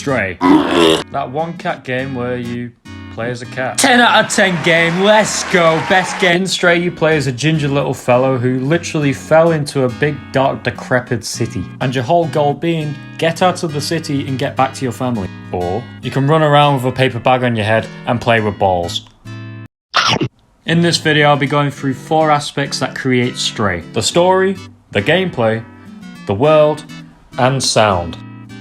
Stray. That one cat game where you play as a cat. 10 out of 10 game, let's go, best game. In Stray, you play as a ginger little fellow who literally fell into a big, dark, decrepit city. And your whole goal being, get out of the city and get back to your family. Or, you can run around with a paper bag on your head and play with balls. In this video, I'll be going through 4 aspects that create Stray. The story, the gameplay, the world, and sound.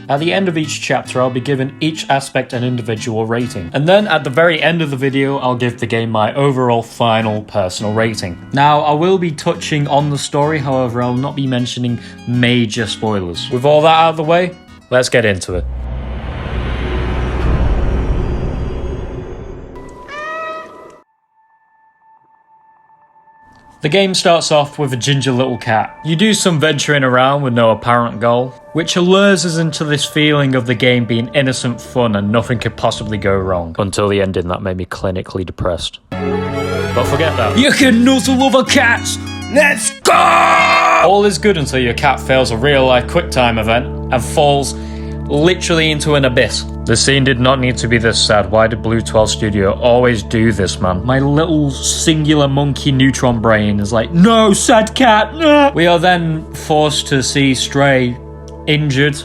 At the end of each chapter, I'll be giving each aspect an individual rating. And then at the very end of the video, I'll give the game my overall final personal rating. Now, I will be touching on the story, however, I'll not be mentioning major spoilers. With all that out of the way, let's get into it. The game starts off with a ginger little cat. You do some venturing around with no apparent goal, which allures us into this feeling of the game being innocent fun and nothing could possibly go wrong. Until the ending that made me clinically depressed. But forget that. You can nuzzle other cats! Let's go! All is good until your cat fails a real life QuickTime event and falls literally into an abyss. The scene did not need to be this sad. Why did BlueTwelve Studio always do this, man? My little singular monkey neutron brain is like, no, sad cat, no! We are then forced to see Stray injured.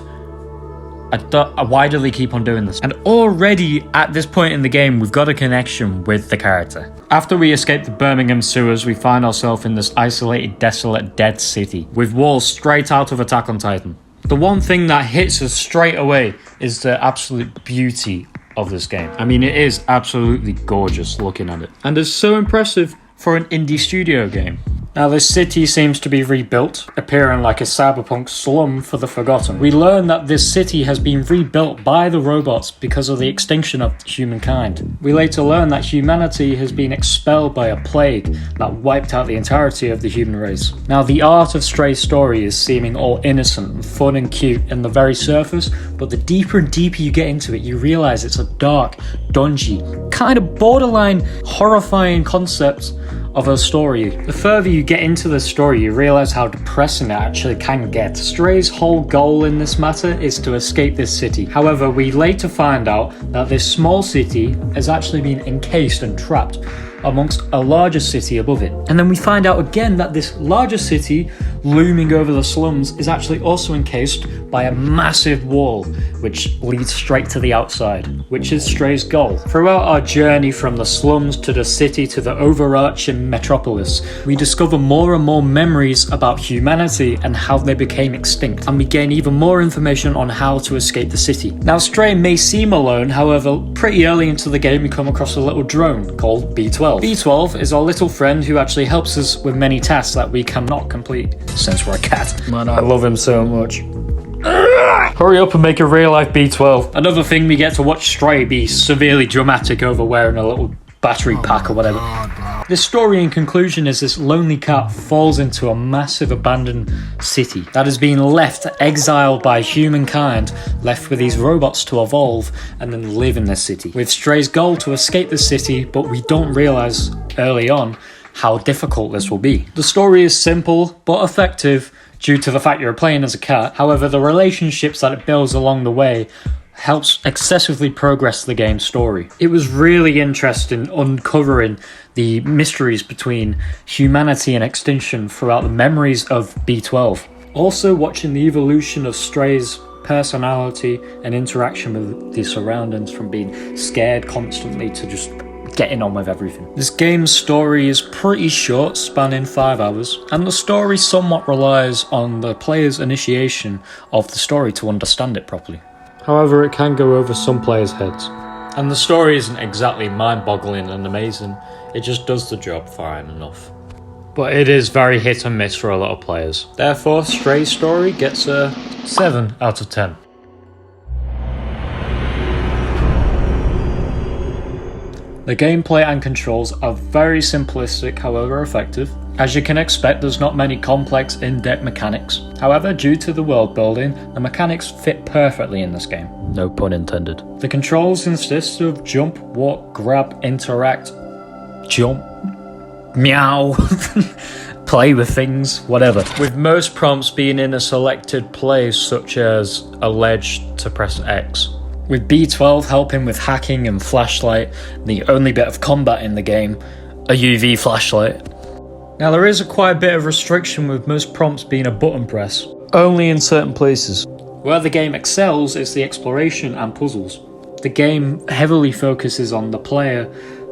Why do they keep on doing this? And already at this point in the game, we've got a connection with the character. After we escape the Birmingham sewers, we find ourselves in this isolated, desolate, dead city with walls straight out of Attack on Titan. The one thing that hits us straight away is the absolute beauty of this game. I mean, it is absolutely gorgeous looking at it. And it's so impressive for an indie studio game. Now, this city seems to be rebuilt, appearing like a cyberpunk slum for the forgotten. We learn that this city has been rebuilt by the robots because of the extinction of humankind. We later learn that humanity has been expelled by a plague that wiped out the entirety of the human race. Now, the art of Stray's story is seeming all innocent and fun and cute in the very surface, but the deeper and deeper you get into it, you realize it's a dark, dungy, kind of borderline horrifying concept of a story. The further you get into the story, you realize how depressing it actually can get. Stray's whole goal in this matter is to escape this city. However, we later find out that this small city has actually been encased and trapped amongst a larger city above it. And then we find out again that this larger city looming over the slums is actually also encased by a massive wall which leads straight to the outside, which is Stray's goal. Throughout our journey from the slums to the city to the overarching metropolis, we discover more and more memories about humanity and how they became extinct, and we gain even more information on how to escape the city. Now, Stray may seem alone, however, pretty early into the game we come across a little drone called B12. B12 is our little friend who actually helps us with many tasks that we cannot complete, since we're a cat. Man, I love him so much. Hurry up and make a real life B12. Another thing, we get to watch Stray be severely dramatic over wearing a little battery pack or whatever. This story in conclusion is this lonely cat falls into a massive abandoned city that has been left exiled by humankind, left with these robots to evolve and then live in this city. With Stray's goal to escape the city, but we don't realize early on how difficult this will be. The story is simple but effective due to the fact you're playing as a cat. However, the relationships that it builds along the way helps excessively progress the game's story. It was really interesting uncovering the mysteries between humanity and extinction throughout the memories of B12. Also watching the evolution of Stray's personality and interaction with the surroundings, from being scared constantly to just getting on with everything. This game's story is pretty short, spanning 5 hours, and the story somewhat relies on the player's initiation of the story to understand it properly. However, it can go over some players' heads. And the story isn't exactly mind-boggling and amazing, it just does the job fine enough. But it is very hit and miss for a lot of players. Therefore, Stray's story gets a 7 out of 10. The gameplay and controls are very simplistic, however effective. As you can expect, there's not many complex, in-depth mechanics. However, due to the world building, the mechanics fit perfectly in this game. No pun intended. The controls consist of jump, walk, grab, interact, jump, meow, play with things, whatever. With most prompts being in a selected place, such as a ledge to press X. with B12 helping with hacking and flashlight, the only bit of combat in the game, a UV flashlight. Now there is quite a bit of restriction with most prompts being a button press, only in certain places. Where the game excels is the exploration and puzzles. The game heavily focuses on the player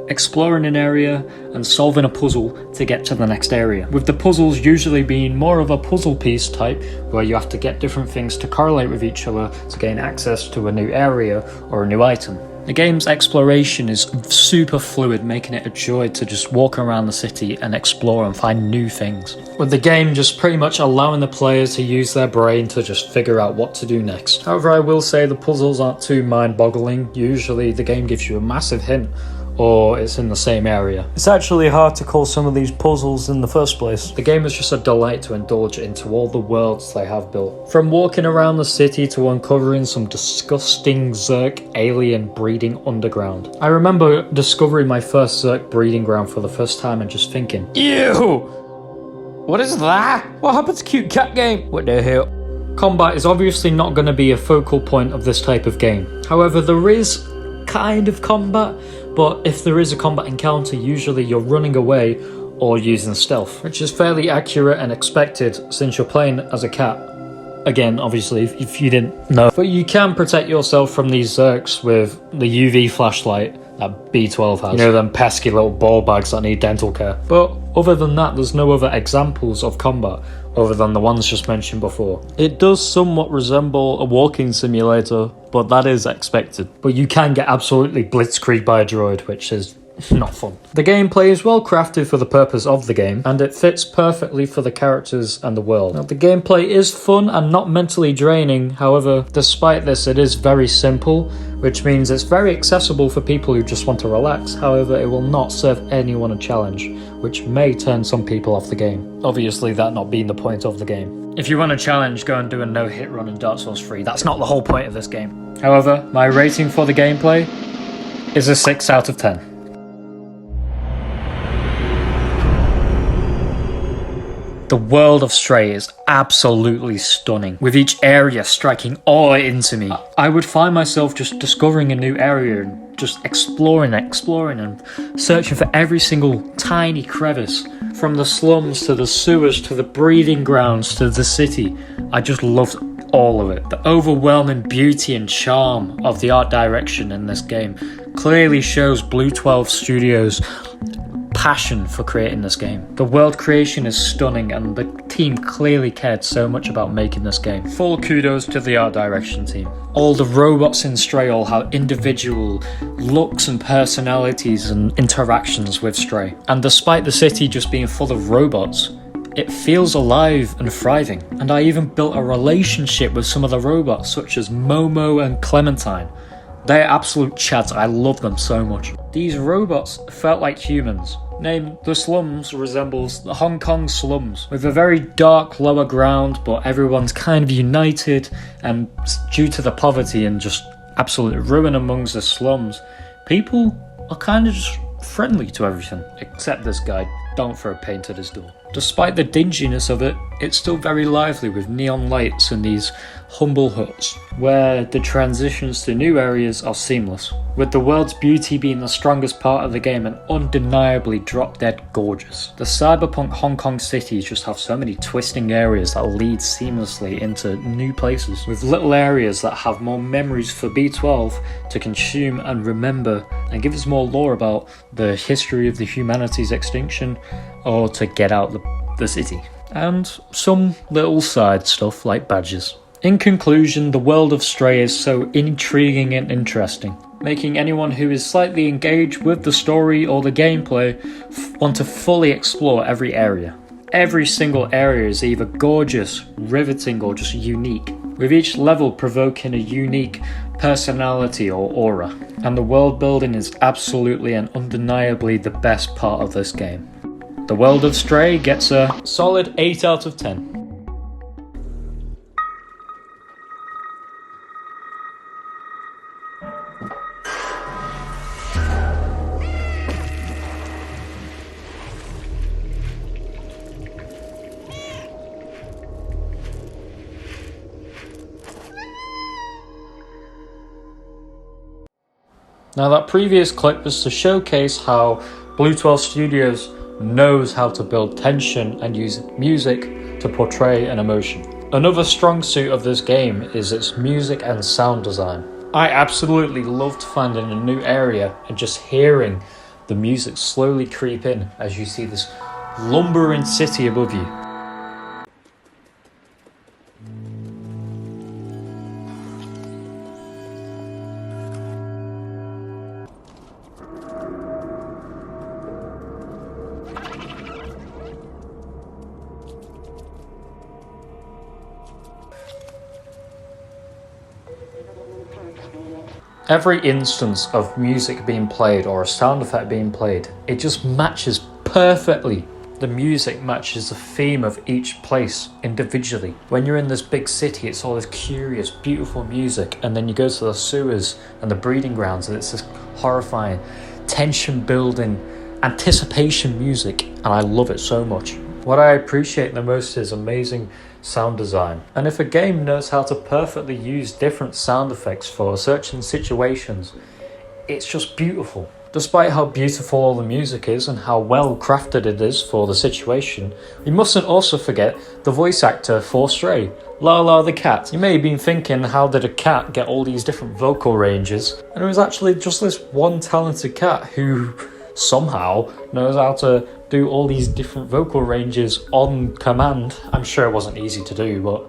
exploring an area and solving a puzzle to get to the next area, with the puzzles usually being more of a puzzle piece type where you have to get different things to correlate with each other to gain access to a new area or a new item. The game's exploration is super fluid, making it a joy to just walk around the city and explore and find new things, with the game just pretty much allowing the players to use their brain to just figure out what to do next. However, I will say the puzzles aren't too mind-boggling. Usually the game gives you a massive hint, or it's in the same area. It's actually hard to call some of these puzzles in the first place. The game is just a delight to indulge into all the worlds they have built. From walking around the city to uncovering some disgusting Zerk alien breeding underground. I remember discovering my first Zerk breeding ground for the first time and just thinking, ew! What is that? What happened to cute cat game? What the hell? Combat is obviously not going to be a focal point of this type of game. However, there is kind of combat, but if there is a combat encounter, usually you're running away or using stealth, which is fairly accurate and expected since you're playing as a cat. Again, obviously, if you didn't know. But you can protect yourself from these Zerks with the UV flashlight that B12 has. You know, them pesky little ball bags that need dental care. But other than that, there's no other examples of combat other than the ones just mentioned before. It does somewhat resemble a walking simulator, but that is expected. But you can get absolutely blitzkrieg by a droid, which is not fun. The gameplay is well crafted for the purpose of the game, and it fits perfectly for the characters and the world. Now, the gameplay is fun and not mentally draining. However, despite this, it is very simple, which means it's very accessible for people who just want to relax. However, it will not serve anyone a challenge, which may turn some people off the game. Obviously, that not being the point of the game. If you want a challenge, go and do a no-hit run in Dark Souls 3. That's not the whole point of this game. However, my rating for the gameplay is a 6 out of 10. The world of Stray is absolutely stunning, with each area striking awe into me. I would find myself just discovering a new area and just exploring and searching for every single tiny crevice, from the slums to the sewers to the breeding grounds to the city. I just loved all of it. The overwhelming beauty and charm of the art direction in this game clearly shows BlueTwelve Studios' passion for creating this game. The world creation is stunning and the team clearly cared so much about making this game. Full kudos to the art direction team. All the robots in Stray all have individual looks and personalities and interactions with Stray. And despite the city just being full of robots, it feels alive and thriving. And I even built a relationship with some of the robots, such as Momo and Clementine. They're absolute chads. I love them so much. These robots felt like humans. Name the slums resembles the Hong Kong slums, with a very dark lower ground, but everyone's kind of united, and due to the poverty and just absolute ruin amongst the slums, people are kind of just friendly to everything, except this guy. Don't throw paint at his door. Despite the dinginess of it, it's still very lively with neon lights and these humble huts, where the transitions to new areas are seamless, with the world's beauty being the strongest part of the game and undeniably drop-dead gorgeous. The cyberpunk Hong Kong cities just have so many twisting areas that lead seamlessly into new places, with little areas that have more memories for B12 to consume and remember, and give us more lore about the history of the humanity's extinction, or to get out the city, and some little side stuff like badges. In conclusion, the world of Stray is so intriguing and interesting, making anyone who is slightly engaged with the story or the gameplay want to fully explore every area. Every single area is either gorgeous, riveting, or just unique, with each level provoking a unique personality or aura. And the world building is absolutely and undeniably the best part of this game. The world of Stray gets a solid 8 out of 10. Now that previous clip was to showcase how BlueTwelve Studios knows how to build tension and use music to portray an emotion. Another strong suit of this game is its music and sound design. I absolutely loved finding a new area and just hearing the music slowly creep in as you see this lumbering city above you. Every instance of music being played or a sound effect being played, it just matches perfectly. The music matches the theme of each place individually. When you're in this big city, it's all this curious, beautiful music, and then you go to the sewers and the breeding grounds and it's this horrifying, tension-building, anticipation music, and I love it so much. What I appreciate the most is amazing sound design. And if a game knows how to perfectly use different sound effects for certain situations, it's just beautiful. Despite how beautiful all the music is and how well crafted it is for the situation, we mustn't also forget the voice actor for Stray, Lala the cat. You may have been thinking, how did a cat get all these different vocal ranges? And it was actually just this one talented cat who somehow knows how to do all these different vocal ranges on command. I'm sure it wasn't easy to do, but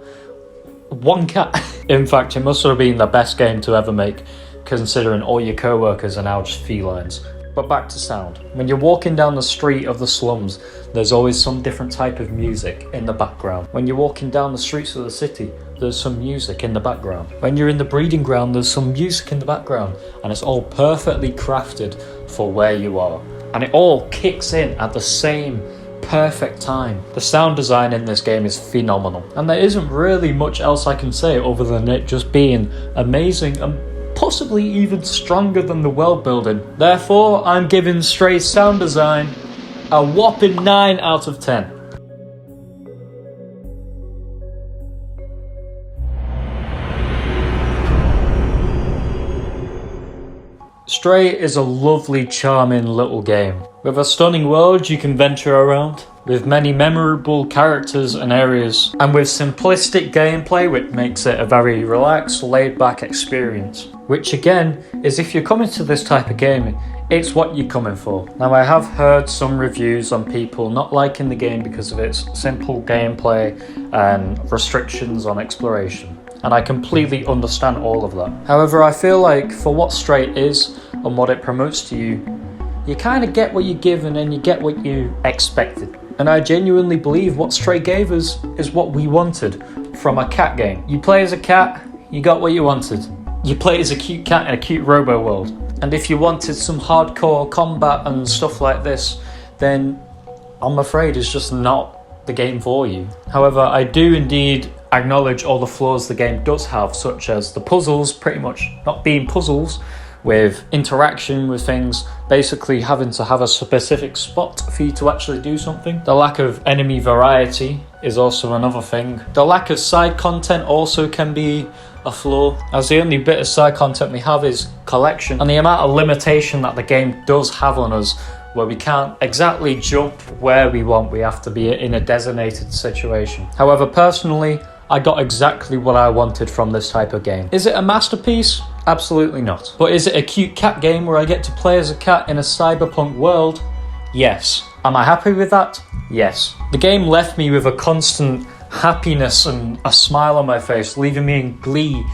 one cat. In fact, it must have been the best game to ever make, considering all your co-workers are now just felines. But back to sound. When you're walking down the street of the slums, there's always some different type of music in the background. When you're walking down the streets of the city, there's some music in the background. When you're in the breeding ground, there's some music in the background, and it's all perfectly crafted for where you are. And it all kicks in at the same perfect time. The sound design in this game is phenomenal, and there isn't really much else I can say other than it just being amazing and possibly even stronger than the world building. Therefore, I'm giving Stray's sound design a whopping 9 out of 10. Stray is a lovely, charming little game. With a stunning world you can venture around, with many memorable characters and areas, and with simplistic gameplay which makes it a very relaxed, laid-back experience. Which again, is if you're coming to this type of game, it's what you're coming for. Now I have heard some reviews on people not liking the game because of its simple gameplay and restrictions on exploration. And I completely understand all of that. However, I feel like for what Stray is and what it promotes to you, you kind of get what you're given and you get what you expected. And I genuinely believe what Stray gave us is what we wanted from a cat game. You play as a cat, you got what you wanted. You play as a cute cat in a cute robo world. And if you wanted some hardcore combat and stuff like this, then I'm afraid it's just not the game for you. However, I do indeed acknowledge all the flaws the game does have, such as the puzzles pretty much not being puzzles, with interaction with things, basically having to have a specific spot for you to actually do something. The lack of enemy variety is also another thing. The lack of side content also can be a flaw, as the only bit of side content we have is collection, and the amount of limitation that the game does have on us, where we can't exactly jump where we want, we have to be in a designated situation. However, personally, I got exactly what I wanted from this type of game. Is it a masterpiece? Absolutely not. But is it a cute cat game where I get to play as a cat in a cyberpunk world? Yes. Am I happy with that? Yes. The game left me with a constant happiness and a smile on my face, leaving me in glee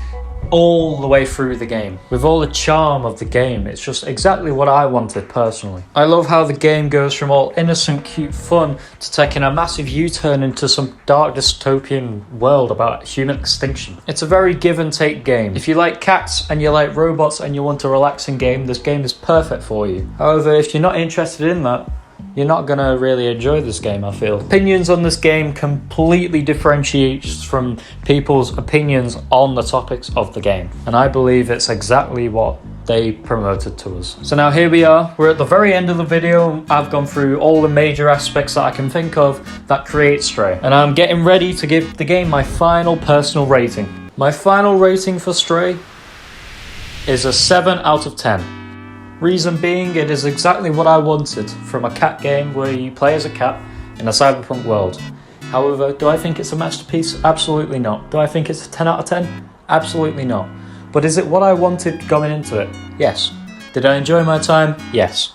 all the way through the game. With all the charm of the game, it's just exactly what I wanted personally. I love how the game goes from all innocent, cute fun to taking a massive U-turn into some dark dystopian world about human extinction. It's a very give and take game. If you like cats and you like robots and you want a relaxing game, this game is perfect for you. However, if you're not interested in that, you're not going to really enjoy this game, I feel. Opinions on this game completely differentiates from people's opinions on the topics of the game. And I believe it's exactly what they promoted to us. So now here we are. We're at the very end of the video. I've gone through all the major aspects that I can think of that create Stray. And I'm getting ready to give the game my final personal rating. My final rating for Stray is a 7 out of 10. Reason being, it is exactly what I wanted from a cat game where you play as a cat in a cyberpunk world. However, do I think it's a masterpiece? Absolutely not. Do I think it's a 10 out of 10? Absolutely not. But is it what I wanted going into it? Yes. Did I enjoy my time? Yes.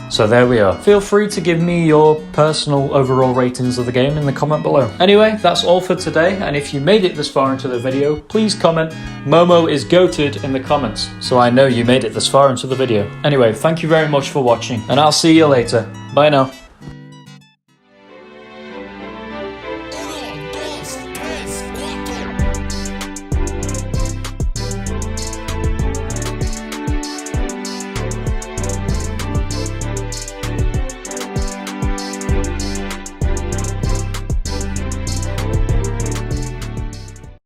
So there we are. Feel free to give me your personal overall ratings of the game in the comment below. Anyway, that's all for today, and if you made it this far into the video, please comment "Momo is goated" in the comments, so I know you made it this far into the video. Anyway, thank you very much for watching, and I'll see you later. Bye now.